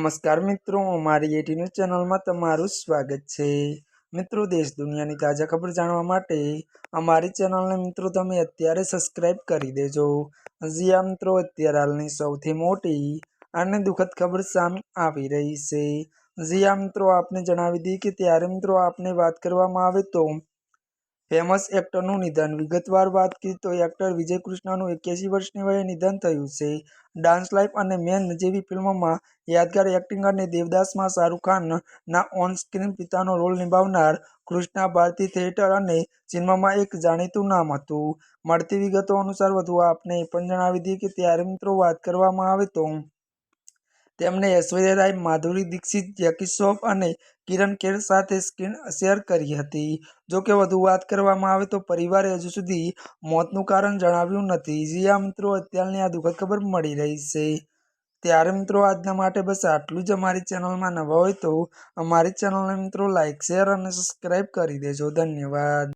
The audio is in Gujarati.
નમસ્કાર મિત્રો, અમારી એટી ન્યૂઝ ચેનલમાં તમારું સ્વાગત છે। મિત્રો, દેશ દુનિયાની તાજા ખબર જાણવા માટે અમારી ચેનલને મિત્રો તમે અત્યારે સબસ્ક્રાઇબ કરી દેજો। હજી આ મિત્રો અત્યારે હાલની સૌથી મોટી અને દુઃખદ ખબર સામે આવી રહી છે। હજી આ મિત્રો આપને જણાવી દઈએ કે ત્યારે મિત્રો આપને વાત કરવામાં આવે તો ફેમસ એક્ટરનું નિધન। વિગતવાર વાત કરીએ તો એક્ટર વિજય કૃષ્ણનું 81 વર્ષની વયે નિધન થયું છે। ડાન્સ લાઇફ અને મેન જેવી ફિલ્મોમાં યાદગાર એક્ટિંગ અને દેવદાસમાં શાહરૂખ ખાનના ઓન સ્ક્રીન પિતાનો રોલ નિભાવનાર કૃષ્ણા ભારતી થિયેટર અને સિનેમામાં એક જાણીતું નામ હતું। મળતી વિગતો અનુસાર વધુ આપને એ પણ જણાવી દઈએ કે ત્યારે મિત્રો વાત કરવામાં આવે તો તેમણે ઐશ્વર્યા રાય, માધુરી દીક્ષિત, જેકી શ્રોફ અને કિરણ ખેર સાથે સ્ક્રીન શેર કરી હતી। જો કે વધુ વાત કરવામાં આવે તો પરિવારે હજુ સુધી મોતનું કારણ જણાવ્યું નથી। જી આ મિત્રો અત્યારની આ દુઃખદ ખબર મળી રહી છે। ત્યારે મિત્રો આજના માટે બસ આટલું જ। અમારી ચેનલમાં નવા હોય તો અમારી ચેનલને મિત્રો લાઇક, શેર અને સબસ્ક્રાઇબ કરી દેજો। ધન્યવાદ।